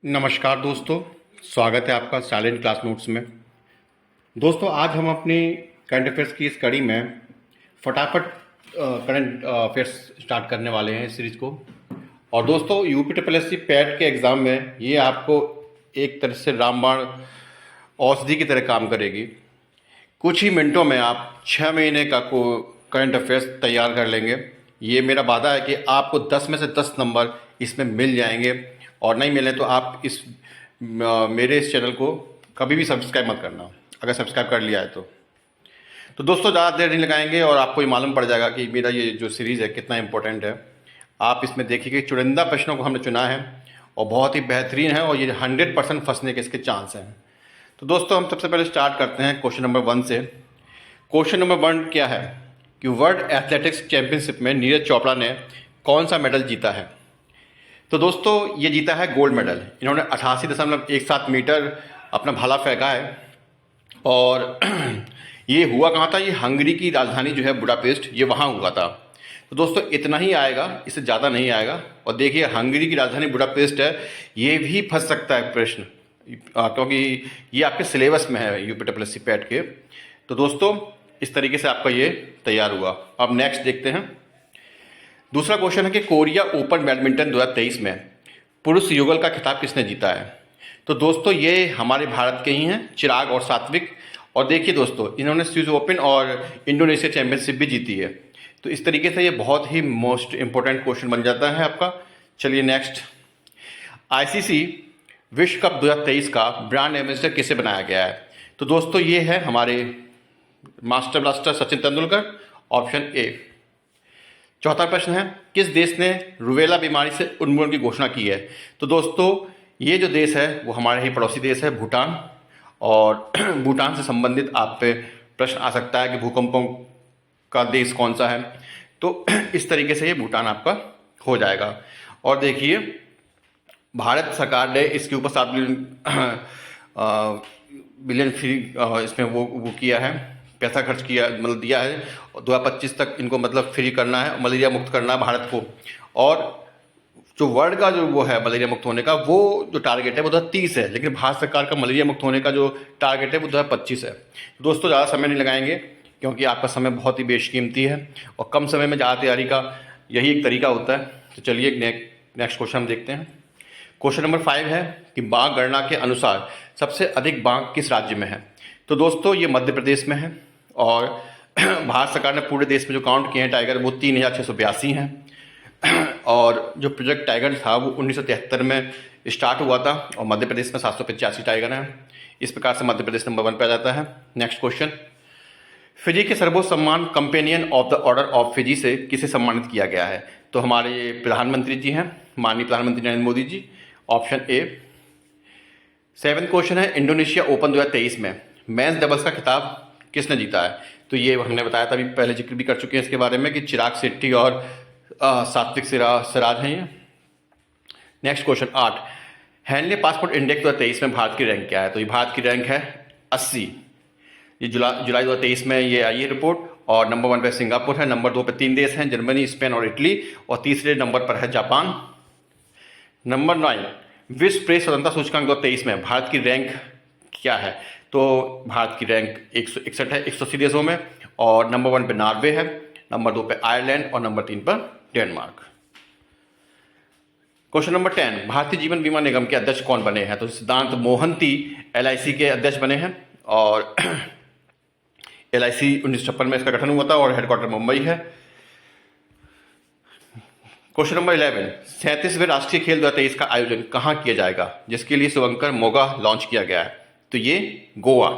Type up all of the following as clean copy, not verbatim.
नमस्कार दोस्तों, स्वागत है आपका साइलेंट क्लास नोट्स में। दोस्तों, आज हम अपनी करंट अफेयर्स की इस कड़ी में फटाफट करंट अफेयर्स स्टार्ट करने वाले हैं इस सीरीज को। और दोस्तों, UP triple S C PET के एग्ज़ाम में ये आपको एक तरह से रामबाण औषधि की तरह काम करेगी। कुछ ही मिनटों में आप 6 महीने का को करंट अफेयर्स तैयार कर लेंगे। ये मेरा वादा है कि आपको 10 में से 10 नंबर इसमें मिल जाएंगे, और नहीं मिले तो आप मेरे इस चैनल को कभी भी सब्सक्राइब मत करना, अगर सब्सक्राइब कर लिया है तो दोस्तों ज़्यादा देर नहीं लगाएंगे और आपको ये मालूम पड़ जाएगा कि मेरा ये जो सीरीज़ है कितना इंपॉर्टेंट है। आप इसमें देखिए कि चुनिंदा प्रश्नों को हमने चुना है और बहुत ही बेहतरीन है, और ये 100% फंसने के इसके चांस हैं। तो दोस्तों, हम सबसे पहले स्टार्ट करते हैं क्वेश्चन नंबर 1 से। क्वेश्चन नंबर 1 क्या है कि वर्ल्ड एथलेटिक्स चैंपियनशिप में नीरज चोपड़ा ने कौन सा मेडल जीता है? तो दोस्तों, ये जीता है गोल्ड मेडल। इन्होंने 88.17 मीटर अपना भाला फेंका है, और ये हुआ कहाँ था? ये हंगरी की राजधानी जो है बुडापेस्ट, ये वहाँ हुआ था। तो दोस्तों, इतना ही आएगा, इससे ज़्यादा नहीं आएगा। और देखिए, हंगरी की राजधानी बुडापेस्ट है, ये भी फंस सकता है प्रश्न, क्योंकि ये आपके सिलेबस में है UP triple S C PET के। तो दोस्तों, इस तरीके से आपका ये तैयार हुआ। अब नेक्स्ट देखते हैं। दूसरा क्वेश्चन है कि कोरिया ओपन बैडमिंटन 2023 में पुरुष युगल का खिताब किसने जीता है? तो दोस्तों, ये हमारे भारत के ही हैं, चिराग और सात्विक। और देखिए दोस्तों, इन्होंने स्विस ओपन और इंडोनेशिया चैंपियनशिप भी जीती है। तो इस तरीके से ये बहुत ही मोस्ट इंपॉर्टेंट क्वेश्चन बन जाता है आपका। चलिए नेक्स्ट। आईसीसी विश्व कप 2023 का ब्रांड एम्बेसडर किसे बनाया गया है? तो दोस्तों, ये है हमारे master blaster Sachin Tendulkar, option A. चौथा प्रश्न है, किस देश ने रूबेला बीमारी से उन्मूलन की घोषणा की है? तो दोस्तों, ये जो देश है वो हमारे ही पड़ोसी देश है, भूटान। और भूटान से संबंधित आप पे प्रश्न आ सकता है कि भूकंपों का देश कौन सा है। तो इस तरीके से ये भूटान आपका हो जाएगा। और देखिए, भारत सरकार ने इसके ऊपर 7 बिलियन फ्री इसमें वो किया है, पैसा खर्च किया, मतलब दिया है। 2025 तक इनको मतलब फ्री करना है, मलेरिया मुक्त करना है भारत को। और जो वर्ल्ड का जो वो है मलेरिया मुक्त होने का, वो जो टारगेट है वो 2030 है, लेकिन भारत सरकार का मलेरिया मुक्त होने का जो टारगेट है वो 2025 है। दोस्तों, ज़्यादा समय नहीं लगाएंगे, क्योंकि आपका समय बहुत ही बेशकीमती है, और कम समय में ज़्यादा तैयारी का यही एक तरीका होता है। तो चलिए नेक्स्ट क्वेश्चन हम देखते हैं। क्वेश्चन नंबर 5 है कि बाघ गणना के अनुसार सबसे अधिक बाघ किस राज्य में है? तो दोस्तों, ये मध्य प्रदेश में है। और भारत सरकार ने पूरे देश में जो काउंट किए हैं टाइगर, वो 3682 हैं। और जो प्रोजेक्ट टाइगर था वो 1973 में स्टार्ट हुआ था, और मध्य प्रदेश में 785 टाइगर हैं। इस प्रकार से मध्य प्रदेश नंबर 1 पे आ जाता है। Next question. फिजी के सर्वोच्च सम्मान companion of the order of Fiji से किसे सम्मानित किया गया है? तो हमारे प्रधानमंत्री जी हैं, माननीय प्रधानमंत्री Narendra Modi ji, option A. 7th question है, इंडोनेशिया ओपन 2023 में मेंस डबल्स का खिताब किसने जीता है? तो ये हमने बताया था, अभी पहले जिक्र भी कर चुके हैं इसके बारे में, कि चिराग शेट्टी और सात्विक सिराज हैं ये। Next question 8, Henley passport index 2023 में भारत की रैंक क्या है? तो ये भारत की रैंक है 80। ये जुलाई 2023 में ये आई है रिपोर्ट। और नंबर 1 पे सिंगापुर है, नंबर 2 पे 3 देश हैं, जर्मनी, स्पेन और इटली, और तीसरे नंबर पर है जापान। नंबर 9, विश्व प्रेस स्वतंत्रता सूचकांक 2023 में भारत की रैंक क्या है? तो भारत की रैंक 161 है 180 देशों में। और नंबर 1 पे नॉर्वे है, नंबर 2 पे आयरलैंड, और नंबर 3 पर Denmark. Question number 10, Bharatiya Jeevan बीमा निगम के अध्यक्ष कौन बने हैं? तो सिद्धांत मोहंती एलआईसी के अध्यक्ष बने हैं। और एलआईसी 1956 में इसका गठन हुआ था, और हेडक्वार्टर मुंबई है। क्वेश्चन नंबर 11, 37वें राष्ट्रीय खेल 2023 का आयोजन कहाँ किया जाएगा, जिसके लिए शुभंकर मोगा लॉन्च किया गया है? तो ये गोवा,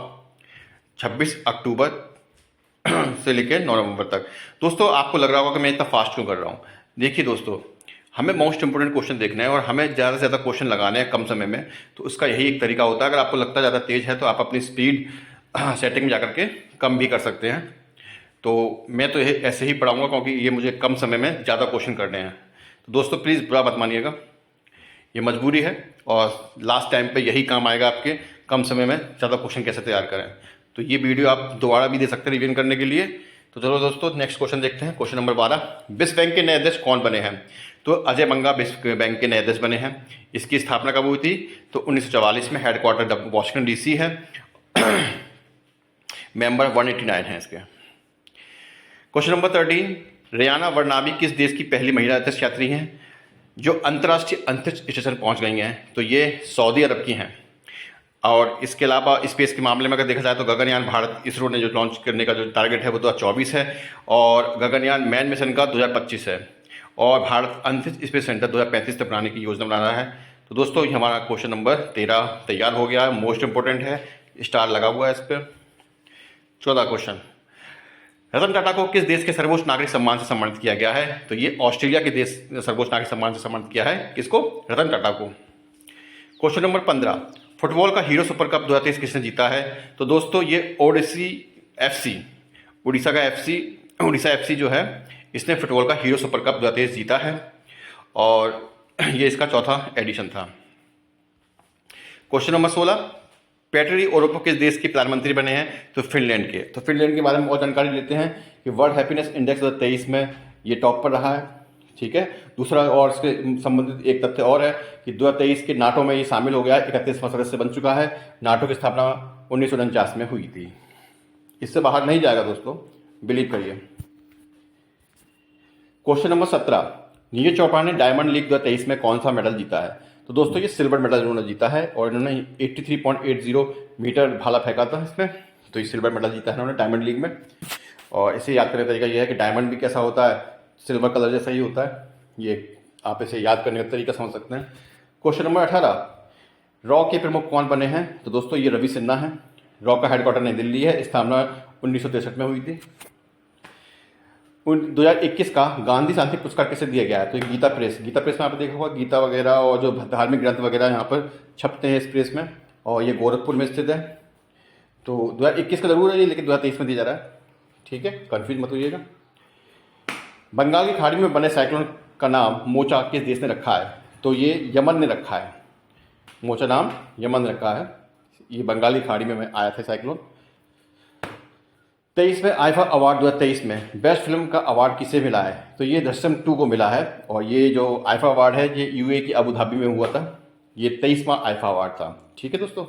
26 अक्टूबर से लेकर 9 नवंबर तक। दोस्तों, आपको लग रहा होगा कि मैं इतना फास्ट क्यों कर रहा हूँ। देखिए दोस्तों, हमें मोस्ट इंपोर्टेंट क्वेश्चन देखना है, और हमें ज़्यादा से ज़्यादा क्वेश्चन लगाने हैं कम समय में। तो उसका यही एक तरीका होता है। अगर आपको लगता है ज़्यादा तेज है तो आप अपनी स्पीड सेटिंग में जाकर के कम भी कर सकते हैं। तो मैं तो ऐसे ही पढ़ाऊँगा, क्योंकि ये मुझे कम समय में ज़्यादा क्वेश्चन करने हैं। तो दोस्तों, प्लीज़ बुरा मत मानिएगा, ये मजबूरी है, और लास्ट टाइम पे यही काम आएगा आपके, कम समय में ज़्यादा क्वेश्चन कैसे तैयार करें। तो ये वीडियो आप दोबारा भी दे सकते हैं रिवीजन करने के लिए। तो चलो दोस्तों, नेक्स्ट क्वेश्चन देखते हैं। क्वेश्चन नंबर 12, विश्व बैंक के नए अध्यक्ष कौन बने हैं? तो अजय मंगा विश्व बैंक के नए अध्यक्ष बने हैं। इसकी स्थापना कब हुई थी? तो 1944 में। हेडक्वार्टर वॉशिंगटन डीसी है। मेंबर 189 है इसके। क्वेश्चन नंबर 13, रेयाना वर्नाबी किस देश की पहली महिला अंतरिक्ष यात्री हैं जो अंतर्राष्ट्रीय अंतरिक्ष स्टेशन पहुंच गई हैं? तो ये सऊदी अरब की हैं। और इसके अलावा स्पेस के मामले में अगर देखा जाए तो गगनयान भारत इसरो ने जो लॉन्च करने का जो टारगेट है वो 2024 है और गगनयान मैन मिशन का 2025 है और भारत अंतरिक्ष स्पेस सेंटर 2035 तक बनाने की योजना बना रहा है। तो दोस्तों ये हमारा क्वेश्चन नंबर 13 तैयार हो गया है। मोस्ट इंपोर्टेंट है, स्टार लगा हुआ है इस पर। 14 क्वेश्चन, रतन टाटा को किस देश के सर्वोच्च नागरिक सम्मान से सम्मानित किया गया है? तो ये ऑस्ट्रेलिया के देश सर्वोच्च नागरिक सम्मान से सम्मानित किया है। किसको? रतन टाटा को। क्वेश्चन नंबर 15, फुटबॉल का हीरो सुपर कप 2023 किसने जीता है? तो दोस्तों ये उड़ीसा एफसी जो है इसने फुटबॉल का हीरो सुपर कप 2023 जीता है और ये इसका चौथा एडिशन था। क्वेश्चन नंबर 16, पेटरी ओरोपो किस देश के प्रधानमंत्री बने हैं? तो फिनलैंड के। तो फिनलैंड के बारे में और जानकारी लेते हैं कि वर्ल्ड हैप्पीनेस इंडेक्स 2023 में ये टॉप पर रहा है। ठीक है। दूसरा और इसके संबंधित एक तथ्य और है कि 2023 के नाटो में ये शामिल हो गया है, 31वां सदस्य बन चुका है। नाटो की स्थापना 1949 में हुई थी। इससे बाहर नहीं जाएगा दोस्तों, बिलीव करिए। क्वेश्चन नंबर 17, नीरज चोपड़ा ने डायमंड लीग 2023 में कौन सा मेडल जीता है? तो दोस्तों ये सिल्वर मेडल इन्होंने जीता है और इन्होंने 83.80 मीटर भाला फेंका था इसमें, तो ये सिल्वर मेडल जीता है इन्होंने डायमंड लीग में। और इसे याद करने का तरीका यह है कि डायमंड भी कैसा होता है, सिल्वर कलर जैसा ही होता है। ये आप इसे याद करने का तरीका समझ सकते हैं। क्वेश्चन नंबर 18, रॉ के प्रमुख कौन बने हैं? तो दोस्तों ये रवि सिन्हा है। रॉ का हेडक्वार्टर नई दिल्ली है, स्थापना 1963 में हुई थी। 2021 का गांधी शांति पुरस्कार किसे दिया गया है? तो गीता प्रेस में आप देखा होगा गीता वगैरह और जो धार्मिक ग्रंथ वगैरह यहाँ पर छपते हैं इस प्रेस में, और ये गोरखपुर में स्थित है। तो 2021 का जरूर है ये, लेकिन 2023 में दिया जा रहा है। ठीक है, कन्फ्यूज मत होइएगा। बंगाल की खाड़ी में बने साइक्लोन का नाम मोचा किस देश ने रखा है? तो ये यमन ने रखा है। मोचा नाम यमन ने रखा है। ये बंगाल की खाड़ी में आया था साइक्लोन। 23 में आईफा अवार्ड 2023 में बेस्ट फिल्म का अवार्ड किसे मिला है? तो ये दृश्यम 2 को मिला है और ये जो आईफा अवार्ड है ये यूए की अबू धाबी में हुआ था। ये 23वां आईफा अवार्ड था। ठीक है दोस्तों।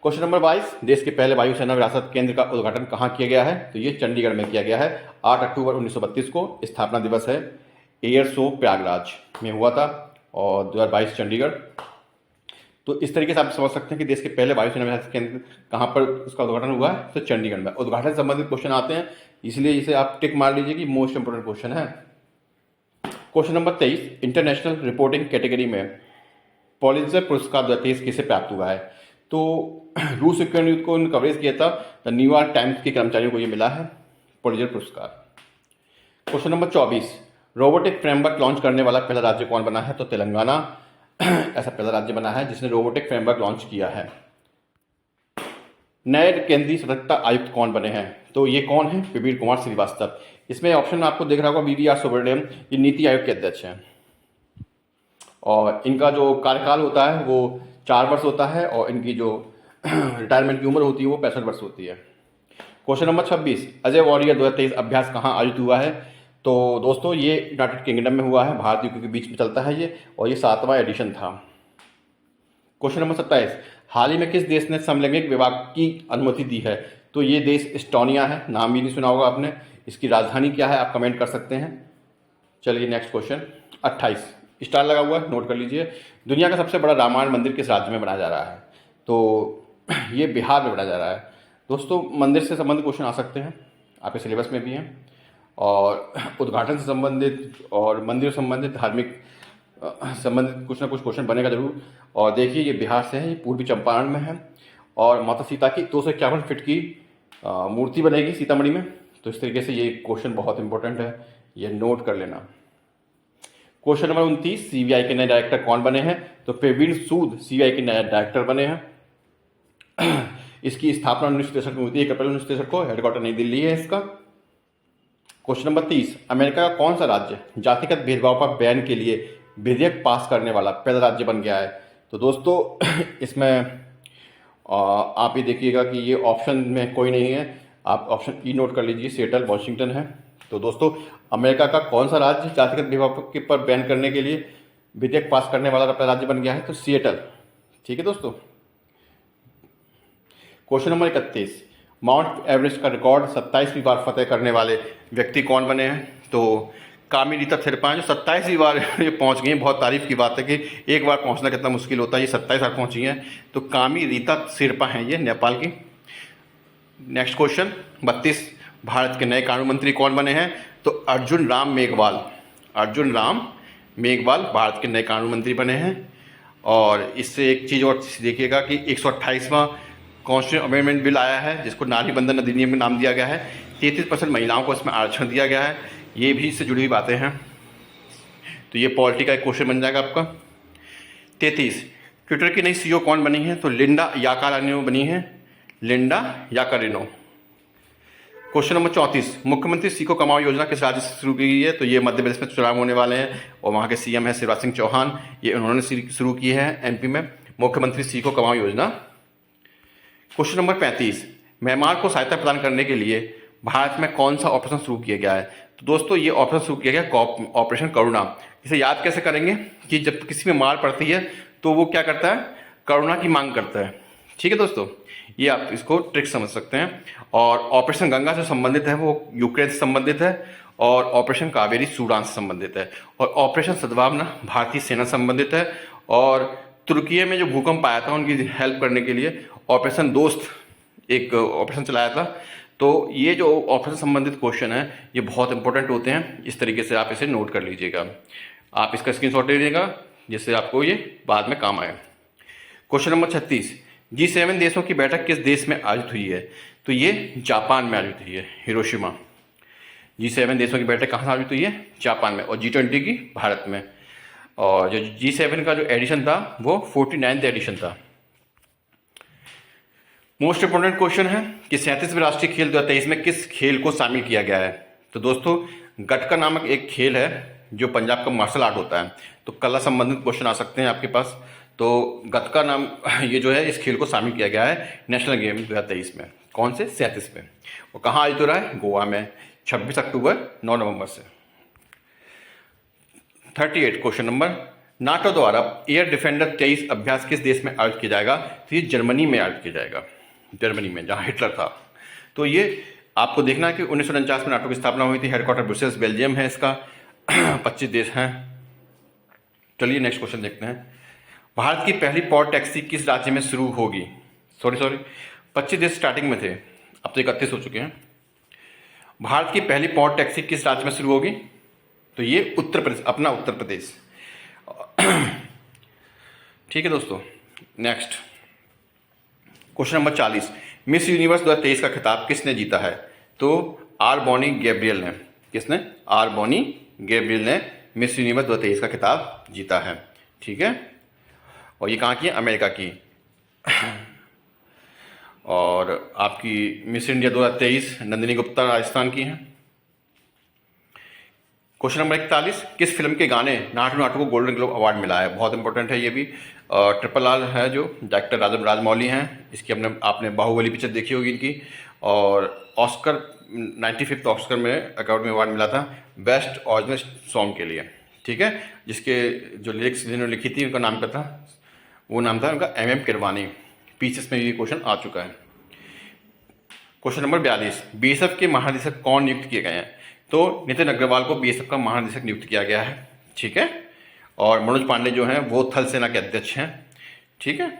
क्वेश्चन नंबर 22, देश के पहले वायुसेना विरासत केंद्र का उद्घाटन कहाँ किया गया है? तो ये चंडीगढ़ में किया गया है। 8 अक्टूबर 1932 को स्थापना दिवस है। एयर शो प्रयागराज में हुआ था और 2022 चंडीगढ़। तो इस तरीके से आप समझ सकते हैं कि देश के पहले वायुसेना विरासत केंद्र कहाँ पर उसका उद्घाटन हुआ है? तो चंडीगढ़ में। उद्घाटन से संबंधित क्वेश्चन आते हैं, इसलिए इसे आप टिक मार लीजिए कि मोस्ट इंपोर्टेंट क्वेश्चन है। Question number 23, international reporting category में पुलित्जर पुरस्कार 2023 किसे प्राप्त हुआ है? तो रूस यूक्रेन युद्ध को कवरेज किया था द न्यूयॉर्क टाइम्स के कर्मचारियों को ये मिला है पुलित्जर पुरस्कार। Question number 24, robotic framework launch करने वाला पहला राज्य कौन बना है? तो तेलंगाना ऐसा पहला राज्य बना है जिसने रोबोटिक फ्रेमवर्क लॉन्च किया है। नए केंद्रीय सतर्कता आयुक्त कौन बने हैं? तो ये कौन है? प्रवीण कुमार श्रीवास्तव। इसमें ऑप्शन आपको देख रहा होगा वीवीआर सुब्रमण्यम, ये नीति आयोग के अध्यक्ष हैं और इनका जो कार्यकाल होता है वो 4 वर्ष होता है और इनकी जो रिटायरमेंट की उम्र होती है वो 65 वर्ष होती है। क्वेश्चन नंबर 26, अजय वॉरियर 2023 अभ्यास कहाँ आयोजित हुआ है? तो दोस्तों ये यूनाइटेड किंगडम में हुआ है। भारत यूके के बीच में चलता है ये और ये 7वां एडिशन था। क्वेश्चन नंबर 27, हाल ही में किस देश ने समलैंगिक विवाह की अनुमति दी है? तो ये देश एस्टोनिया है। नाम भी नहीं सुना होगा आपने। इसकी राजधानी क्या है आप कमेंट कर सकते हैं। चलिए नेक्स्ट क्वेश्चन 28, स्टार लगा हुआ है, नोट कर लीजिए। दुनिया का सबसे बड़ा रामायण मंदिर किस राज्य में बनाया जा रहा है? तो ये बिहार में बनाया जा रहा है। दोस्तों मंदिर से संबंधित क्वेश्चन आ सकते हैं, आपके सिलेबस में भी हैं और उद्घाटन से संबंधित और मंदिर संबंधित धार्मिक संबंधित कुछ ना कुछ क्वेश्चन बनेगा जरूर। और देखिए ये बिहार से है, ये पूर्वी चंपारण में है और माता सीता की 251 फीट की मूर्ति बनेगी सीतामढ़ी में। तो इस तरीके से ये क्वेश्चन बहुत इंपॉर्टेंट है, ये नोट कर लेना। क्वेश्चन नंबर 29, सीबीआई के नए डायरेक्टर कौन बने हैं? तो प्रवीण सूद सीबीआई के नए डायरेक्टर बने हैं। इसकी स्थापना 1963 में हुई थी, 1 अप्रैल 1963 को। हेडक्वार्टर नई दिल्ली है इसका। क्वेश्चन नंबर 30, अमेरिका का कौन सा राज्य जातिगत भेदभाव पर बैन के लिए विधेयक पास करने वाला पहला राज्य बन गया है? तो दोस्तों इसमें आप ये देखिएगा कि ये ऑप्शन में कोई नहीं है, आप ऑप्शन ई नोट कर लीजिए, सिएटल वॉशिंगटन है। तो दोस्तों अमेरिका का कौन सा राज्य जातिगत विवाह के पर बैन करने के लिए विधेयक पास करने वाला राज्य बन गया है? तो सिएटल। ठीक है दोस्तों। क्वेश्चन नंबर 31, माउंट एवरेस्ट का रिकॉर्ड 27वीं बार फतेह करने वाले व्यक्ति कौन बने हैं? तो कामी रीता थिरपा जो 27वीं बार ये पहुंच गई हैं। बहुत तारीफ की बात है कि एक बार पहुंचना कितना मुश्किल होता है, ये 27 बार पहुंची हैं। तो कामी रीता थिरपा हैं ये नेपाल की। नेक्स्ट क्वेश्चन 32, भारत के नए कानून मंत्री कौन बने हैं? तो अर्जुन राम मेघवाल। अर्जुन राम मेघवाल भारत के नए कानून मंत्री बने हैं। और इससे एक चीज़ और देखिएगा कि 128वां कॉन्स्टिट्यूशन अमेंडमेंट बिल आया है जिसको नारी बंधन अधिनियम में नाम दिया गया है। 33% महिलाओं को इसमें आरक्षण दिया गया है। ये भी इससे जुड़ी हुई बातें हैं। तो ये पॉलिटी का एक क्वेश्चन बन जाएगा आपका। 33, ट्विटर की नई सीईओ कौन बनी है? तो लिंडा याकारिनो बनी है। Linda Yaccarino. क्वेश्चन नंबर 34, मुख्यमंत्री सीखो कमाओ योजना किस राज्य से शुरू की गई है? तो ये मध्य प्रदेश में चुनाव होने वाले हैं और वहाँ के सीएम है शिवराज सिंह चौहान। ये उन्होंने शुरू की है एमपी में मुख्यमंत्री सीखो कमाओ योजना। क्वेश्चन नंबर 35, म्यांमार को सहायता प्रदान करने के लिए भारत में कौन सा ऑपरेशन शुरू किया गया है? तो दोस्तों ये ऑपरेशन शुरू किया गया ऑपरेशन करुणा। इसे याद कैसे करेंगे कि जब किसी में मार पड़ती है तो वो क्या करता है? करुणा की मांग करता है। ठीक है दोस्तों, ये आप इसको ट्रिक समझ सकते हैं। और ऑपरेशन गंगा से संबंधित है वो यूक्रेन से संबंधित है। और ऑपरेशन कावेरी सूडान से संबंधित है। और ऑपरेशन सद्भावना भारतीय सेना से संबंधित है। और तुर्की में जो भूकंप आया था उनकी हेल्प करने के लिए ऑपरेशन दोस्त एक ऑपरेशन चलाया था। तो ये जो ऑपरेशन संबंधित क्वेश्चन है ये बहुत इंपॉर्टेंट होते हैं। इस तरीके से आप इसे नोट कर लीजिएगा। आप इसका स्क्रीनशॉट ले लीजिएगा जिससे आपको ये बाद में काम आए। क्वेश्चन नंबर 36, G7 देशों की बैठक किस देश में आयोजित हुई है? तो ये जापान में आयोजित हुई है, हिरोशिमा। G7 देशों की बैठक कहाँ आयोजित हुई है? जापान में। और G20 की भारत में। और जो G7 का जो एडिशन था वो 49th एडिशन था। मोस्ट इंपोर्टेंट क्वेश्चन है कि 37वें राष्ट्रीय खेल 2023 में किस खेल को शामिल किया गया है? तो दोस्तों गटका नामक एक खेल है जो पंजाब का मार्शल आर्ट होता है। तो कला संबंधित क्वेश्चन आ सकते हैं आपके पास। तो गतका नाम ये जो है इस खेल को शामिल किया गया है नेशनल गेम 2023 में। कौन से? 37 में। वो कहाँ आयोजित हो रहा है? गोवा में 26 अक्टूबर 9 नवंबर से। 38 क्वेश्चन नंबर, नाटो द्वारा एयर डिफेंडर 23 अभ्यास किस देश में आयोजित किया जाएगा? तो ये जर्मनी में आयोजित किया जाएगा। जर्मनी में, जहाँ हिटलर था। तो ये आपको देखना है कि 1949 में नाटो की स्थापना हुई थी। हेडक्वार्टर ब्रुसेल्स बेल्जियम है इसका। 25 देश हैं। चलिए नेक्स्ट क्वेश्चन देखते हैं। भारत की पहली पॉड टैक्सी किस राज्य में शुरू होगी? सॉरी 25 देश स्टार्टिंग में थे, अब तो 31 हो चुके हैं। भारत की पहली पॉड टैक्सी किस राज्य में शुरू होगी? तो ये उत्तर प्रदेश, अपना उत्तर प्रदेश। ठीक है दोस्तों। Next question number 40, miss universe 2023 का खिताब किसने जीता है? तो आर बॉनी गैब्रियल ने। किसने? आर बॉनी गैब्रियल ने मिस यूनिवर्स 2023 का खिताब जीता है। ठीक है। और ये कहाँ की है? अमेरिका की। और आपकी मिस इंडिया 2023 नंदिनी गुप्ता राजस्थान की हैं। क्वेश्चन नंबर 41, किस फिल्म के गाने नाटू नाटू को गोल्डन ग्लोब अवार्ड मिला है? बहुत इंपॉर्टेंट है ये भी। ट्रिपल आर है जो डायरेक्टर राजमौली हैं, इसकी आपने बाहुबली पिक्चर देखी होगी इनकी। और ऑस्कर 95th ऑस्कर में अकादमी अवार्ड मिला था बेस्ट ओरिजिनल सॉन्ग के लिए। ठीक है। जिसके जो लिरिक्स जिन्होंने लिखी थी उनका नाम क्या था? वो नाम था उनका MM किरवानी। पीसीएस में ये क्वेश्चन आ चुका है। क्वेश्चन नंबर 42, बीएसएफ के महानिदेशक कौन नियुक्त किए गए हैं? तो नितिन अग्रवाल को बीएसएफ का महानिदेशक नियुक्त किया गया है। ठीक है। और मनोज पांडे जो हैं वो थल सेना के अध्यक्ष हैं। ठीक है।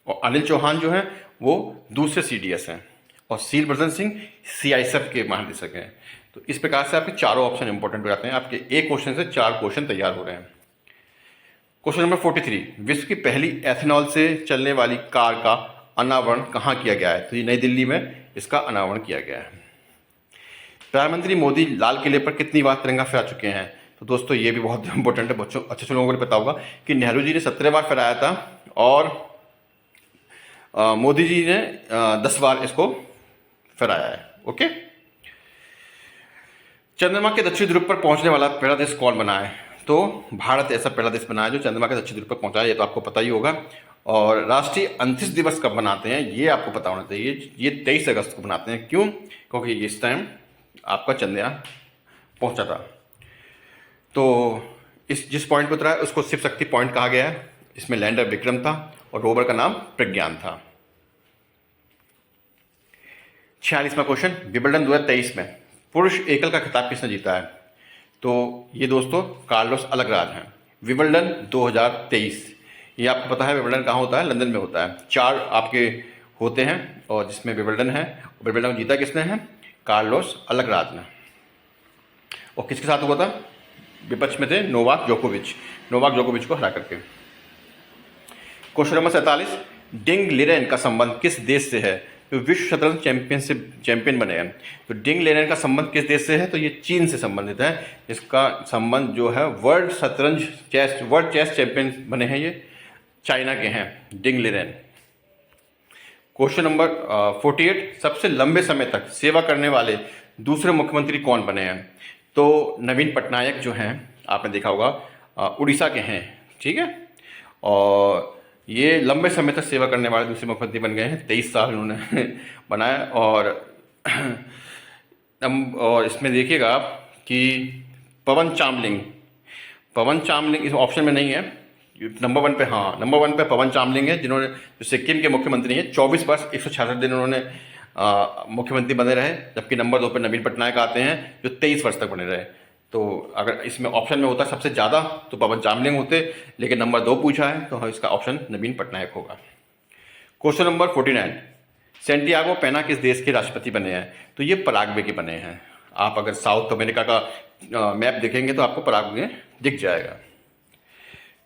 और अनिल चौहान जो हैं वो दूसरे CDS हैं। और शीलवर्धन सिंह CISF के महानिदेशक हैं। तो इस प्रकार से आपके चारों ऑप्शन इंपॉर्टेंट हो जाते हैं। आपके एक क्वेश्चन से 4 क्वेश्चन तैयार हो रहे हैं। क्वेश्चन नंबर 43, विश्व की पहली एथेनॉल से चलने वाली कार का अनावरण कहाँ किया गया है? तो ये नई दिल्ली में इसका अनावरण किया गया है। प्रधानमंत्री मोदी लाल किले पर कितनी बार तिरंगा फहरा चुके हैं? तो दोस्तों ये भी बहुत इंपॉर्टेंट है बच्चों, अच्छे लोगों को पता होगा कि नेहरू जी ने 17 बार फहराया था और मोदी जी ने 10 बार इसको फहराया है। ओके। चंद्रमा के दक्षिण ध्रुव पर पहुंचने वाला पहला देश कौन बना है? तो भारत ऐसा पहला देश बना है जो चंद्रमा के दक्षिण ध्रुव पर पहुंचा है। ये तो आपको पता ही होगा। और राष्ट्रीय अंतरिक्ष दिवस कब मनाते हैं ये आपको पता होना चाहिए। ये 23 अगस्त को मनाते हैं। क्यों? क्योंकि इस टाइम आपका चंद्रयान पहुंचा था। तो इस जिस पॉइंट पर उतरा है उसको शिव शक्ति पॉइंट कहा गया है। इसमें लैंडर विक्रम था और रोवर का नाम प्रज्ञान था। 46वां क्वेश्चन, विंबलडन 2023 में पुरुष एकल का खिताब किसने जीता है? तो ये दोस्तों कार्लोस अल्कराज हैं। विंबलडन 2023, ये आपको पता है विंबलडन कहाँ होता है? लंदन में होता है। 4 आपके होते हैं और जिसमें विंबलडन है। विंबलडन जीता किसने है? कार्लोस अल्कराज ने। और किसके साथ हुआ था? विपक्ष में थे नोवाक जोकोविच को हरा करके। क्वेश्चन नंबर 47, डिंग लिरेन का संबंध किस देश से है जो विश्व शतरंज चैंपियन बने हैं? तो डिंग लिरेन का संबंध किस देश से है? तो ये चीन से संबंधित है। इसका संबंध जो है वर्ल्ड चेस चैंपियन बने हैं, ये चाइना के हैं डिंग लिरेन। क्वेश्चन नंबर 48, सबसे लंबे समय तक सेवा करने वाले दूसरे मुख्यमंत्री कौन बने हैं? तो नवीन पटनायक जो हैं, आपने देखा होगा उड़ीसा के हैं, ठीक है। और ये लंबे समय तक सेवा करने वाले दूसरे मुख्यमंत्री बन गए हैं। 23 साल उन्होंने बनाया। और इसमें देखिएगा आप कि पवन चामलिंग इस ऑप्शन में नहीं है। नंबर 1 पे पवन चामलिंग है, जिन्होंने जो सिक्किम के मुख्यमंत्री हैं। 24 वर्ष 166 दिन उन्होंने मुख्यमंत्री बने रहे। जबकि नंबर 2 पे नवीन पटनायक आते हैं जो 23 वर्ष तक बने रहे। तो अगर इसमें ऑप्शन में होता सबसे ज़्यादा तो पवन चामलिंग होते, लेकिन नंबर 2 पूछा है तो इसका ऑप्शन नवीन पटनायक होगा। क्वेश्चन नंबर 49, सैंटियागो पेना किस देश के राष्ट्रपति बने हैं? तो ये पराग्वे के बने हैं। आप अगर साउथ अमेरिका का मैप देखेंगे तो आपको पराग्वे दिख जाएगा।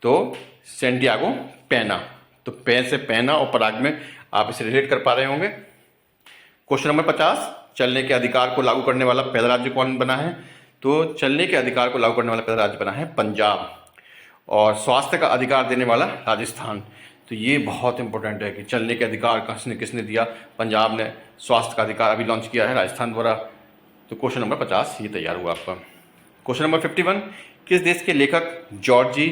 तो सैंटियागो पेना, तो पे से पेना और पराग्वे आप इसे रिलेट कर पा रहे होंगे। क्वेश्चन नंबर 50, चलने के अधिकार को लागू करने वाला पहला राज्य कौन बना है? तो चलने के अधिकार को लागू करने वाला पहला राज्य बना है पंजाब। और स्वास्थ्य का अधिकार देने वाला राजस्थान। तो ये बहुत इंपॉर्टेंट है कि चलने के अधिकार किसने दिया? पंजाब ने। स्वास्थ्य का अधिकार अभी लॉन्च किया है राजस्थान द्वारा। तो क्वेश्चन नंबर 50 ये तैयार हुआ आपका। क्वेश्चन नंबर 51, किस देश के लेखक जॉर्जी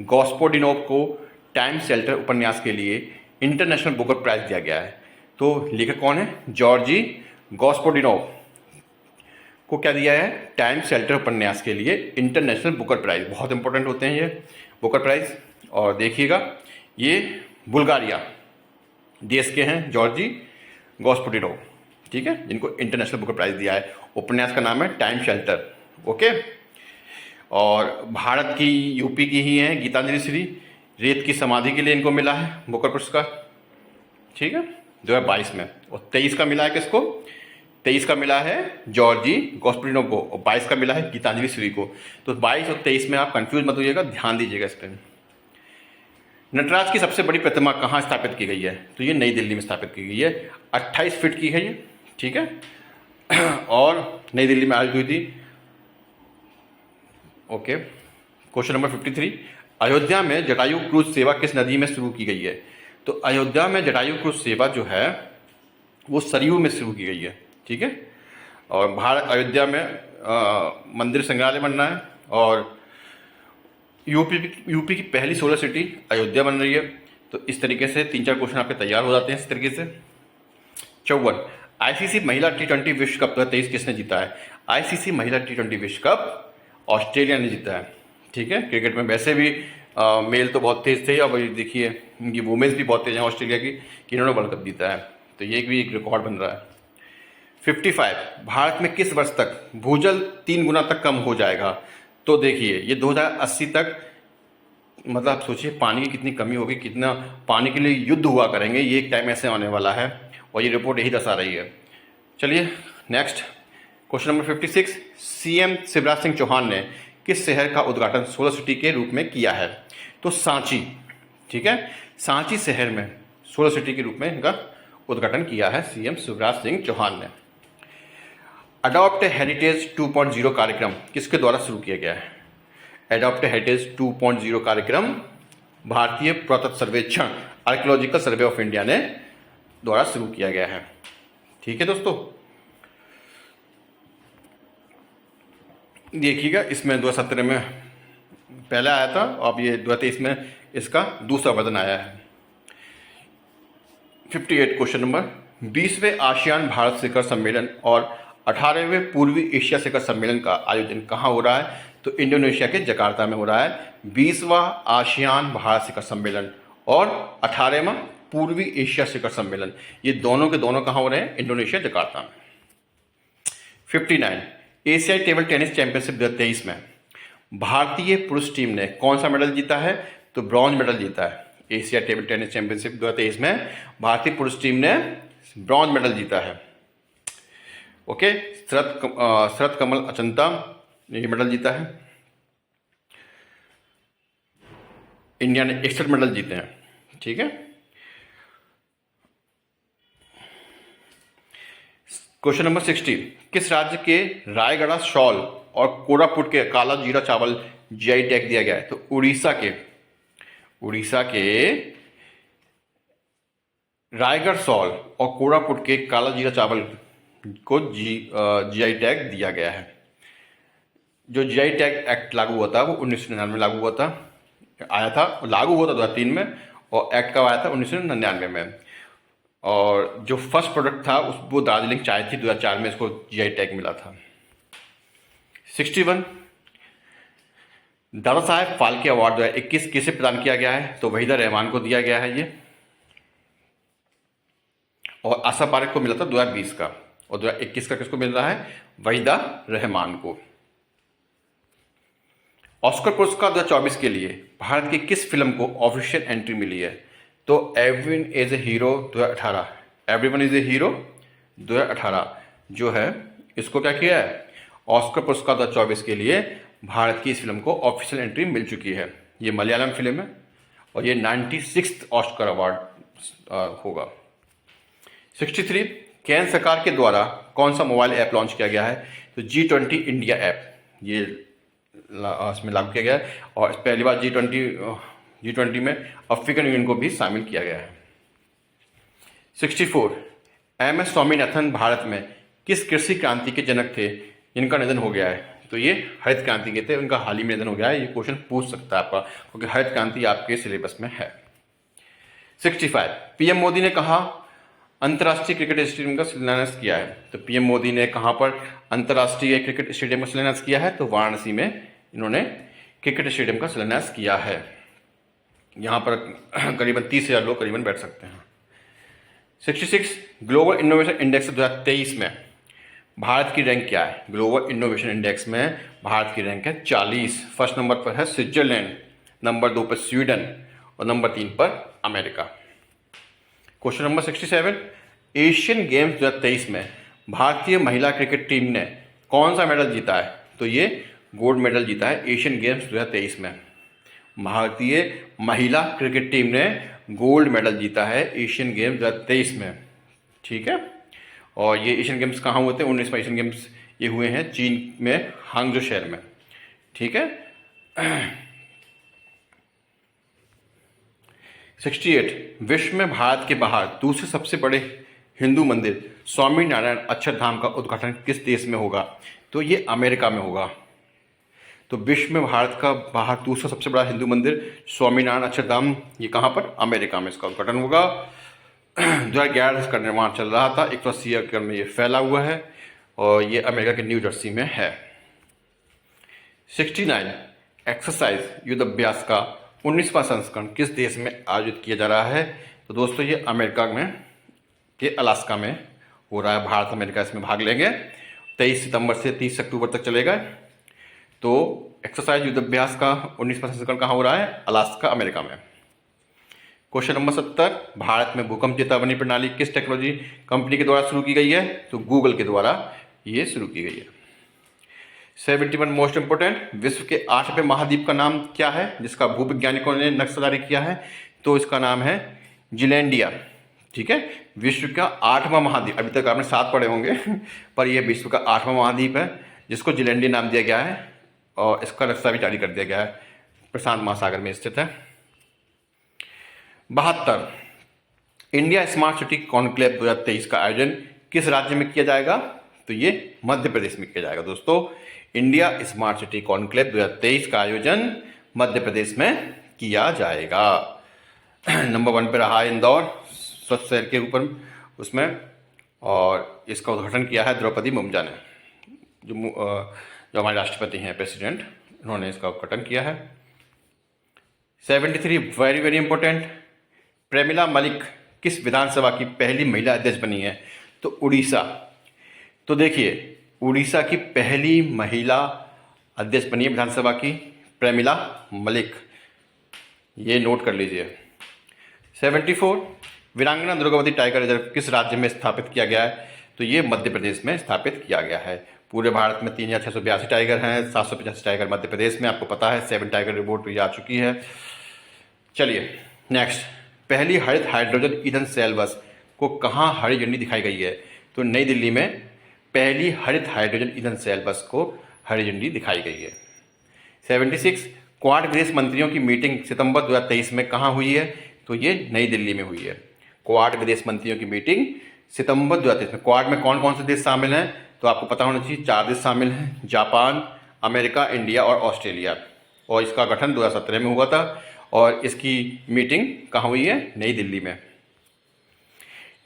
गॉस्पोडिनोव को टाइम शेल्टर उपन्यास के लिए इंटरनेशनल बुकर प्राइज दिया गया है? तो लेखक कौन है? जॉर्जी गॉस्पोडिनोव को क्या दिया है? टाइम शेल्टर उपन्यास के लिए इंटरनेशनल बुकर प्राइज। बहुत इंपॉर्टेंट होते हैं ये बुकर प्राइज। और देखिएगा ये बुल्गारिया देश के हैं जॉर्जी गॉस्पोडिनोव, ठीक है, जिनको इंटरनेशनल बुकर प्राइज दिया है। उपन्यास का नाम है टाइम शेल्टर। ओके। और भारत की यूपी की ही हैं गीतांजलि श्री। रेत की समाधि के लिए इनको मिला है बुकर पुरस्कार, ठीक है, 2022 में। और 23 का मिला है किसको? 23 का मिला है जॉर्जी गॉस्पोडिनोव को और 22 का मिला है गीतांजलि श्री को। तो 22 और 23 में आप कंफ्यूज मत होइएगा, ध्यान दीजिएगा इस पर। नटराज की सबसे बड़ी प्रतिमा कहाँ स्थापित की गई है? तो ये नई दिल्ली में स्थापित की गई है। 28 फीट की है ये, ठीक है, और नई दिल्ली में आयोजित हुई थी। ओके। क्वेश्चन नंबर 53, अयोध्या में जटायु क्रूज सेवा किस नदी में शुरू की गई है? तो अयोध्या में जटायु क्रूज सेवा जो है वो सरयू में शुरू की गई है, ठीक है। और अयोध्या में मंदिर संग्रहालय बनना है। और यूपी की पहली सोलर सिटी अयोध्या बन रही है। तो इस तरीके से 3-4 क्वेश्चन आपके तैयार हो जाते हैं इस तरीके से। 54, आईसीसी महिला T20 विश्व कप 2023 किसने जीता है? आईसीसी महिला T20 विश्व कप ऑस्ट्रेलिया ने जीता है, ठीक है। क्रिकेट में वैसे भी मेल तो बहुत तेज थे। अब देखिए इनकी वुमेन्स भी बहुत तेज हैं ऑस्ट्रेलिया की, कि इन्होंने वर्ल्ड कप जीता है। तो ये भी एक रिकॉर्ड बन रहा है। 55, भारत में किस वर्ष तक भूजल 3 गुना तक कम हो जाएगा? तो देखिए ये 2080 तक, मतलब आप सोचिए पानी की कितनी कमी होगी, कितना पानी के लिए युद्ध हुआ करेंगे। ये एक टाइम ऐसे आने वाला है और ये रिपोर्ट यही दर्शा रही है। चलिए next question number 56, CM Shivraj Singh Chouhan ने किस शहर का उद्घाटन सोलर सिटी के रूप में किया है? तो सांची, ठीक है, सांची शहर में सोलर सिटी के रूप में इनका उद्घाटन किया है सीएम शिवराज सिंह चौहान ने। अडॉप्ट हेरिटेज 2.0 कार्यक्रम किसके द्वारा शुरू किया गया है? अडॉप्ट हेरिटेज 2.0 कार्यक्रम भारतीय पुरातत्व सर्वेक्षण आर्कियोलॉजिकल सर्वे ऑफ इंडिया ने द्वारा शुरू किया गया है, ठीक है दोस्तों। देखिएगा इसमें 2017 में पहले आया था, अब ये 2023 में इसका दूसरा वर्जन आया है। 58 क्वेश्चन नंबर, 20वें आसियान भारत शिखर सम्मेलन और 18वें पूर्वी एशिया शिखर सम्मेलन का आयोजन कहाँ हो रहा है? तो इंडोनेशिया के जकार्ता में हो रहा है 20वां आसियान भारत शिखर सम्मेलन और 18वां पूर्वी एशिया शिखर सम्मेलन, ये दोनों के दोनों कहाँ हो रहे हैं? इंडोनेशिया जकार्ता में। 59 एशियाई टेबल टेनिस चैंपियनशिप 2023 में भारतीय पुरुष टीम ने कौन सा मेडल जीता है? तो ब्रॉन्ज मेडल जीता है। एशिया टेबल टेनिस चैंपियनशिप 2023 में भारतीय पुरुष टीम ने ब्रॉन्ज मेडल जीता है। ओके, शरत कमल अचंता ने ये मेडल जीता है। इंडिया ने 61 मेडल जीते हैं। ठीक है, क्वेश्चन नंबर 60, किस राज्य के रायगढ़ शॉल और कोरापुट के काला जीरा चावल जीआई टैग दिया गया है? तो उड़ीसा के रायगढ़ शॉल और कोरापुट के काला जीरा चावल को जीआई टैग दिया गया है। जो जीआई टैग एक्ट लागू हुआ था वो 1999 में लागू हुआ था, लागू हुआ था 2003 में, और एक्ट कब आया था? 1999 में। और जो फर्स्ट प्रोडक्ट था वो दार्जिलिंग चाय थी, 2004 में इसको जीआई टैग मिला था। 61 दादा साहेब फाल्के अवार्ड 2021 किसे प्रदान किया गया है? तो वहीदा रहमान को दिया गया है ये, और आशा पारेख को मिला था 2020 का, और 2021 का किसको मिल रहा है? वहीदा रहमान को। ऑस्कर पुरस्कार 2024 के लिए भारत की किस फिल्म को ऑफिशियल एंट्री मिली है? तो everyone is a hero 2018, everyone is a hero 2018 जो है, इसको क्या किया है? ऑस्कर पुरस्कार 2024 के लिए भारत की इस फिल्म को ऑफिशियल एंट्री मिल चुकी है। ये मलयालम फिल्म है और ये 96th ऑस्कर अवार्ड होगा। 63 केंद्र सरकार के द्वारा कौन सा मोबाइल ऐप लॉन्च किया गया है? तो G20 इंडिया ऐप, ये इसमें लागू किया गया है, और पहली बार G20 में अफ्रीकन यूनियन को भी शामिल किया गया है। 64 MS स्वामीनाथन भारत में किस कृषि क्रांति के जनक थे जिनका निधन हो गया है? तो ये हरित क्रांति के थे, उनका हाल ही में निधन हो गया है। ये क्वेश्चन पूछ सकता है आपका, क्योंकि हरित क्रांति आपके सिलेबस में है। 65 पीएम मोदी ने कहा अंतर्राष्ट्रीय क्रिकेट स्टेडियम का शिलान्यास किया है? तो पीएम मोदी ने कहां पर अंतर्राष्ट्रीय क्रिकेट स्टेडियम का शिलान्यास किया है? तो वाराणसी में इन्होंने क्रिकेट स्टेडियम का शिलान्यास किया है। यहां पर करीबन 30,000 लोग करीबन बैठ सकते हैं। 66 ग्लोबल इनोवेशन इंडेक्स 2023 में भारत की रैंक क्या है? ग्लोबल इनोवेशन इंडेक्स में भारत की रैंक है 40। फर्स्ट नंबर पर है स्विट्जरलैंड, नंबर 2 पर स्वीडन और नंबर 3 पर America. Question number 67 Asian games 2023 में भारतीय महिला क्रिकेट टीम ने कौन सा मेडल जीता है? तो ये गोल्ड मेडल जीता है एशियन गेम्स 2023 में। भारतीय महिला क्रिकेट टीम ने गोल्ड मेडल जीता है एशियन गेम्स 2023 में। ठीक है, और ये एशियन गेम्स कहाँ हुए थे? 19वां एशियन गेम्स ये हुए हैं चीन में, हांगजो शहर में। ठीक है। 68 विश्व में भारत के बाहर दूसरे सबसे बड़े हिंदू मंदिर स्वामी नारायण अक्षरधाम का उद्घाटन किस देश में होगा? तो ये अमेरिका में होगा। तो विश्व में भारत का बाहर दूसरा सबसे बड़ा हिंदू मंदिर स्वामीनारायण अक्षरधाम, ये कहाँ पर? अमेरिका में इसका उद्घाटन होगा। 2011 का निर्माण चल रहा था, 180 एकड़ में ये फैला हुआ है और ये अमेरिका के न्यू जर्सी में है। 69 एक्सरसाइज युद्धाभ्यास का 19वां संस्करण किस देश में आयोजित किया जा रहा है? तो दोस्तों ये अमेरिका में के अलास्का में हो रहा है। भारत अमेरिका इसमें भाग लेंगे। 23 सितंबर से 30 अक्टूबर तक चलेगा। तो एक्सरसाइज युद्धाभ्यास का 19वां संस्करण कहाँ हो रहा है? अलास्का, अमेरिका में। क्वेश्चन नंबर 70 भारत में भूकंप चेतावनी प्रणाली किस टेक्नोलॉजी कंपनी के द्वारा शुरू की गई है? तो गूगल के द्वारा ये शुरू की गई है। 71 मोस्ट इंपोर्टेंट विश्व के 8वें महाद्वीप का नाम क्या है जिसका भूवैज्ञानिकों ने नक्शा जारी किया है? तो इसका नाम है जिलैंडिया। ठीक है, विश्व का 8वां महाद्वीप, अभी तक आपने 7 पढ़े होंगे पर यह विश्व का 8वां महाद्वीप है जिसको जिलैंडिया नाम दिया गया है और इसका नक्शा भी जारी कर दिया गया है, प्रशांत महासागर में स्थित है। 72 इंडिया स्मार्ट सिटी कॉन्क्लेव 2023 का आयोजन किस राज्य में किया जाएगा? तो ये मध्य प्रदेश में किया जाएगा। दोस्तों इंडिया स्मार्ट सिटी कॉन्क्लेव 2023 का आयोजन मध्य प्रदेश में किया जाएगा। नंबर 1 पे रहा इंदौर स्वच्छ शहर के ऊपर उसमें, और इसका उद्घाटन किया है द्रौपदी मुर्मू ने, जो हमारे राष्ट्रपति हैं, प्रेसिडेंट, उन्होंने इसका उद्घाटन किया है। 73 very very important, Premila Malik किस विधानसभा की पहली महिला अध्यक्ष बनी है? तो उड़ीसा। तो देखिए, उड़ीसा की पहली महिला अध्यक्ष बनी है विधानसभा की प्रेमिला मलिक, ये नोट कर लीजिए। 74 वीरांगना दुर्गावती टाइगर रिजर्व किस राज्य में स्थापित किया गया है? तो ये मध्य प्रदेश में स्थापित किया गया है। पूरे भारत में 3682 टाइगर हैं, 785 टाइगर मध्य प्रदेश में, आपको पता है। 7 टाइगर रिपोर्ट भी आ चुकी है। चलिए नेक्स्ट, पहली हरित हाइड्रोजन ईंधन सेल बस को कहाँ हरी झंडी दिखाई गई है? तो नई दिल्ली में पहली हरित हाइड्रोजन ईंधन सेल बस को हरी झंडी दिखाई गई है। 76 क्वाड विदेश मंत्रियों की मीटिंग सितंबर 2023 में कहाँ हुई है? तो ये नई दिल्ली में हुई है। क्वाड विदेश मंत्रियों की मीटिंग सितंबर 2023 में। क्वाड में कौन कौन से देश शामिल हैं? तो आपको पता होना चाहिए, 4 देश शामिल हैं, जापान, अमेरिका, इंडिया और ऑस्ट्रेलिया। और इसका गठन 2017 में हुआ था और इसकी मीटिंग कहाँ हुई है? नई दिल्ली में।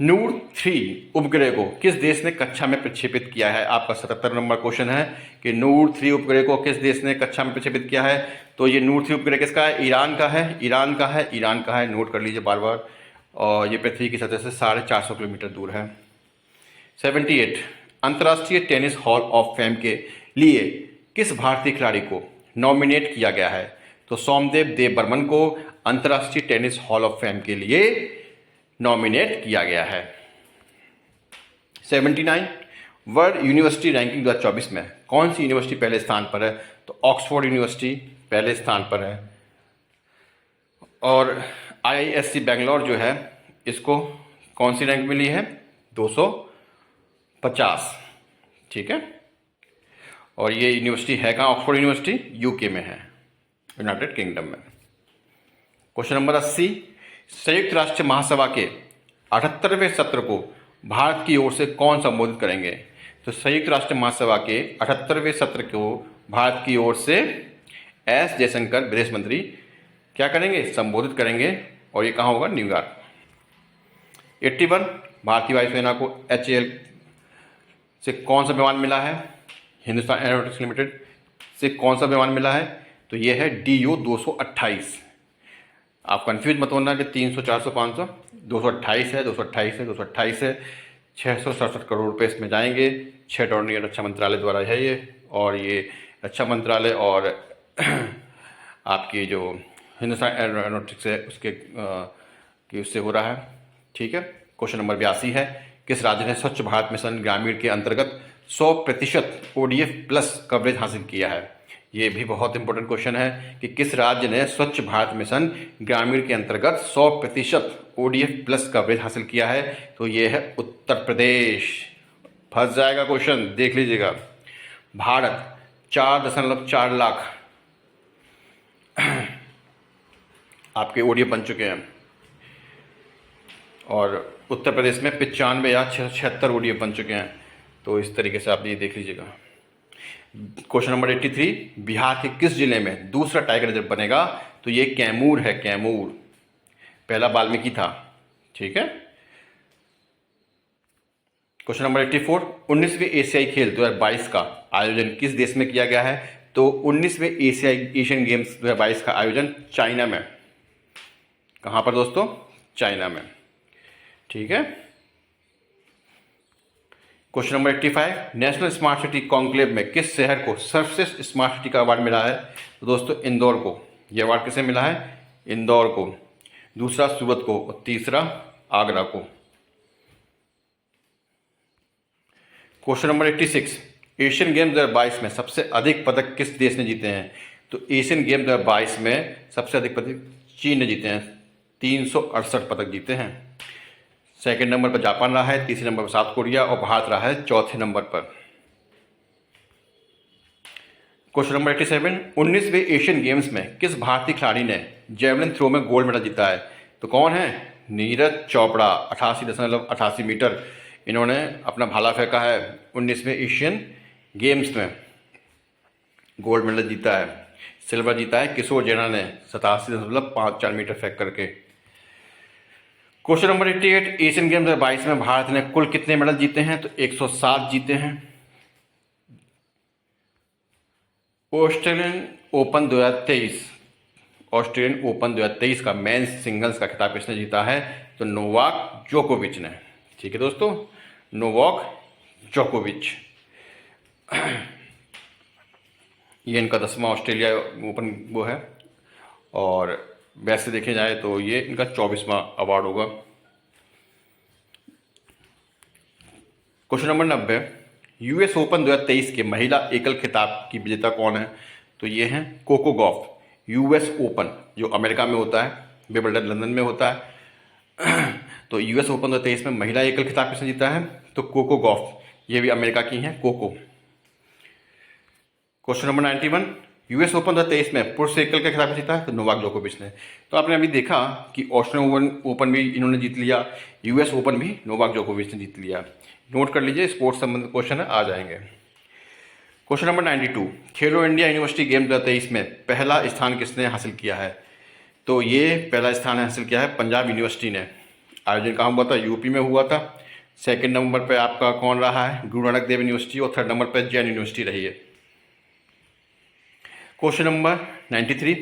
नूर 3 उपग्रह को किस देश ने कक्षा में प्रक्षेपित किया है? आपका 77 नंबर क्वेश्चन है कि नूर 3 उपग्रह को किस देश ने कक्षा में प्रक्षेपित किया है? तो ये नूर 3 उपग्रह किसका है? ईरान का है, ईरान का है, ईरान का है, नोट कर लीजिए बार बार। और ये पृथ्वी की सतह से 450 किलोमीटर दूर है। 78 अंतर्राष्ट्रीय टेनिस हॉल ऑफ फेम के लिए किस भारतीय खिलाड़ी को नॉमिनेट किया गया है? तो सोमदेव देव बर्मन को अंतर्राष्ट्रीय टेनिस हॉल ऑफ फेम के लिए नॉमिनेट किया गया है। 79 वर्ल्ड यूनिवर्सिटी रैंकिंग 2024 में कौन सी यूनिवर्सिटी पहले स्थान पर है? तो ऑक्सफोर्ड यूनिवर्सिटी पहले स्थान पर है। और IISc बेंगलोर जो है, इसको कौन सी रैंक मिली है? 250। ठीक है। और ये यूनिवर्सिटी है कहाँ? ऑक्सफोर्ड यूनिवर्सिटी यूके में है, यूनाइटेड किंगडम में। क्वेश्चन नंबर 80 संयुक्त राष्ट्र महासभा के 78वें सत्र को भारत की ओर से कौन संबोधित करेंगे? तो संयुक्त राष्ट्र महासभा के 78वें सत्र को भारत की ओर से एस जयशंकर विदेश मंत्री क्या करेंगे? संबोधित करेंगे। और ये कहाँ होगा? न्यूयॉर्क। 81 भारतीय वायुसेना को HAL से कौन सा विमान मिला है? हिंदुस्तान एरोनॉटिक्स लिमिटेड से कौन सा विमान मिला है? तो ये है DU 228। आप कंफ्यूज मत होना कि 300, 400, 500, 228 है, 228 है, 228 है। 667 करोड़ रुपए इसमें जाएंगे। 6 डॉलर ये रक्षा मंत्रालय द्वारा है ये। और ये रक्षा मंत्रालय और आपकी जो हिंदुस्तान एरोनॉटिक्स है उससे हो रहा है। ठीक है। क्वेश्चन नंबर 82 है किस राज्य ने स्वच्छ भारत मिशन ग्रामीण के अंतर्गत 100% ODF प्लस कवरेज हासिल किया है? ये भी बहुत इंपॉर्टेंट क्वेश्चन है कि किस राज्य ने स्वच्छ भारत मिशन ग्रामीण के अंतर्गत 100% ODF प्लस कवरेज हासिल किया है? तो ये है उत्तर प्रदेश। फंस जाएगा क्वेश्चन, देख लीजिएगा। भारत 4.4 लाख आपके ODF बन चुके हैं और उत्तर प्रदेश में 95 या 76 ODF बन चुके हैं। तो इस तरीके से आप ये देख लीजिएगा। क्वेश्चन नंबर 83 बिहार के किस जिले में दूसरा टाइगर रिजर्व बनेगा? तो ये कैमूर है, कैमूर। पहला वाल्मीकि था। ठीक है। क्वेश्चन नंबर 84 19वें एशियाई खेल 2022 का आयोजन किस देश में किया गया है? तो 19वें एशियन गेम्स 2022 का आयोजन चाइना में। कहाँ पर दोस्तों? चाइना में। ठीक है। Question number 85 national smart city conclave में किस शहर को सर्वश्रेष्ठ स्मार्ट सिटी का अवार्ड मिला है? तो दोस्तों इंदौर को। यह अवार्ड किसे मिला है? इंदौर को। दूसरा सूरत को और तीसरा आगरा को। क्वेश्चन नंबर 86 एशियन गेम्स 2022 में सबसे अधिक पदक किस देश ने जीते हैं? तो एशियन गेम्स 2022 में सबसे अधिक पदक चीन ने जीते हैं, 368 पदक जीते हैं। सेकंड नंबर पर जापान रहा है, तीसरे नंबर पर साउथ कोरिया और भारत रहा है चौथे नंबर पर। क्वेश्चन नंबर 87 19वें एशियन गेम्स में किस भारतीय खिलाड़ी ने जेवलिन थ्रो में गोल्ड मेडल जीता है? तो कौन है? नीरज चोपड़ा। 88.88 मीटर इन्होंने अपना भाला फेंका है। 19वें एशियन गेम्स में गोल्ड मेडल जीता है। सिल्वर जीता है किशोर जैना ने 87.54 मीटर फेंक करके। क्वेश्चन नंबर 88, एशियन गेम 2022 में भारत ने कुल कितने मेडल जीते हैं? तो 107 जीते हैं। ऑस्ट्रेलियन ओपन 2023, ऑस्ट्रेलियन ओपन 2023 का मेंस सिंगल्स का खिताब किसने जीता है? तो नोवाक जोकोविच ने। ठीक है दोस्तों, नोवाक जोकोविच। ये इनका 10वां ऑस्ट्रेलिया ओपन वो है, और वैसे देखे जाए तो ये इनका 24वां अवार्ड होगा। क्वेश्चन नंबर 90, यूएस ओपन 2023 के महिला एकल खिताब की विजेता कौन है? तो ये हैं कोको गॉफ। यूएस ओपन जो अमेरिका में होता है, विंबलडन लंदन में होता है। तो यूएस ओपन 2023 में महिला एकल खिताब किसने जीता है? तो कोको गॉफ, ये भी अमेरिका की हैं, Coco. Question number 91, US Open 2023 में पुरुष एकल का खिताब जीता है? तो नोवाक जोकोविच ने। तो आपने अभी देखा कि ऑस्ट्रेलियन ओपन भी इन्होंने जीत लिया, यूएस ओपन भी नोवाक जोकोविच ने जीत लिया। नोट कर लीजिए, स्पोर्ट्स संबंधित क्वेश्चन आ जाएंगे। क्वेश्चन नंबर 92, खेलो इंडिया यूनिवर्सिटी गेम 2023 में पहला स्थान किसने हासिल किया है? तो ये पहला स्थान हासिल किया है पंजाब यूनिवर्सिटी ने। आयोजन कहाँ हुआ था? यूपी में हुआ था। सेकंड नंबर पे आपका कौन रहा है? गुरु नानक देव यूनिवर्सिटी, और थर्ड नंबर पर जैन यूनिवर्सिटी रही है। क्वेश्चन नंबर 93,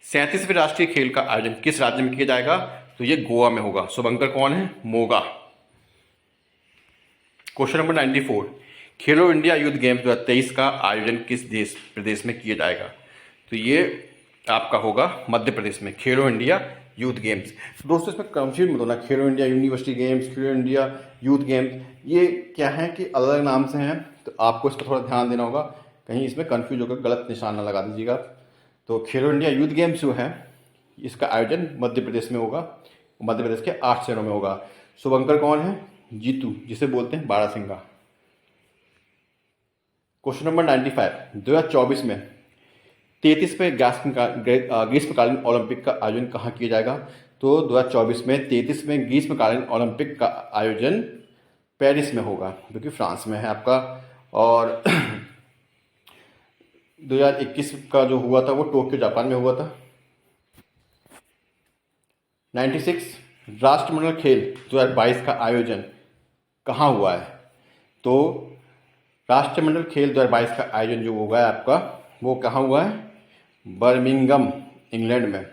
37वें राष्ट्रीय खेल का आयोजन किस राज्य में किया जाएगा? तो ये गोवा में होगा। शुभंकर कौन है? मोगा। क्वेश्चन नंबर 94, खेलो इंडिया यूथ गेम्स 2023 का आयोजन किस देश प्रदेश में किया जाएगा? तो ये आपका होगा मध्य प्रदेश में, खेलो इंडिया यूथ गेम्स। तो दोस्तों इसमें कंफ्यूज मत होना, खेलो इंडिया यूनिवर्सिटी गेम्स, खेलो इंडिया यूथ गेम्स, ये क्या है कि अलग अलग नाम से हैं, तो आपको इस पर थोड़ा ध्यान देना होगा, कहीं इसमें कंफ्यूज होकर गलत निशान ना लगा दीजिएगा। तो खेलो इंडिया यूथ गेम्स जो है इसका आयोजन मध्य प्रदेश में होगा, मध्य प्रदेश के 8 शहरों में होगा। शुभंकर कौन है? जीतू, जिसे बोलते हैं बारासिंगा। क्वेश्चन नंबर 95, 2024 में 33वें ग्रीष्मकालीन ओलंपिक का आयोजन कहाँ किया जाएगा? तो 2024 में 33वें ग्रीष्मकालीन ओलंपिक का आयोजन पेरिस में होगा, जो कि फ्रांस में है आपका। और 2021 का जो हुआ था वो टोक्यो जापान में हुआ था। 96, राष्ट्रमंडल खेल 2022 का आयोजन कहाँ हुआ है? तो राष्ट्रमंडल खेल 2022 का आयोजन जो हुआ है आपका, वो कहाँ हुआ है? बर्मिंघम, इंग्लैंड में।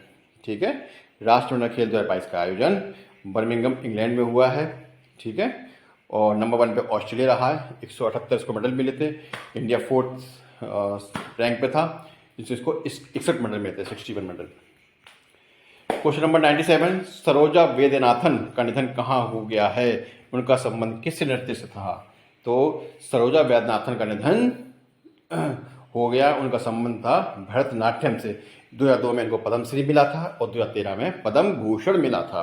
ठीक है, राष्ट्रमंडल खेल 2022 का आयोजन बर्मिंघम, इंग्लैंड में हुआ है। ठीक है, और नंबर 1 पे ऑस्ट्रेलिया रहा है, 178 इसको मेडल मिले थे। इंडिया 4th रैंक पे था, जिसको 61 मेडल मिले थे, 61 medal. Question number 97, Saroja Vaidyanathan का निधन कहाँ हो गया है? उनका संबंध किस नृत्य से था? तो सरोजा वैद्यनाथन का निधन हो गया, उनका संबंध था भरतनाट्यम से। 2002 में इनको पद्मश्री मिला था और 2013 में पद्म भूषण मिला था।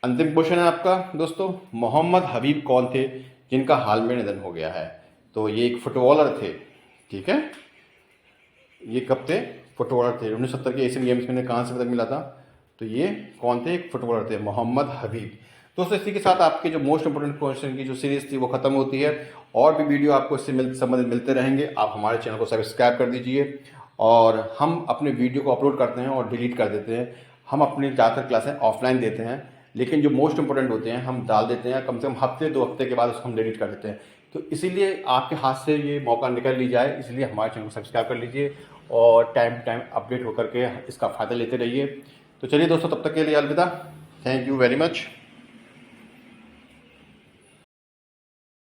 अंतिम क्वेश्चन है आपका दोस्तों, मोहम्मद हबीब कौन थे जिनका हाल में निधन हो गया है? तो ये एक फुटबॉलर थे। ठीक है, ये कब थे? फुटबॉलर थे। 1970 के एशियन गेम्स में कहाँ से पदक मिला था? तो ये कौन थे? एक फुटबॉलर थे, मोहम्मद हबीब। दोस्तों इसी के साथ आपके जो मोस्ट इंपोर्टेंट क्वेश्चन की जो सीरीज थी वो खत्म होती है, और भी वीडियो आपको इससे संबंधित मिलते रहेंगे। आप हमारे चैनल को सब्सक्राइब कर दीजिए, और हम अपने वीडियो को अपलोड करते हैं और डिलीट कर देते हैं। हम अपनी ज़्यादातर क्लासें ऑफलाइन देते हैं, लेकिन जो मोस्ट इंपोर्टेंट होते हैं हम डाल देते हैं, कम से कम हफ्ते 2 हफ्ते के बाद उसको हम डिलीट कर देते हैं। तो इसीलिए आपके हाथ से ये मौका निकल ली जाए, इसलिए हमारे चैनल को सब्सक्राइब कर लीजिए और टाइम अपडेट होकर के इसका फ़ायदा लेते रहिए। तो चलिए दोस्तों, तब तक के लिए अलविदा। Thank you very much.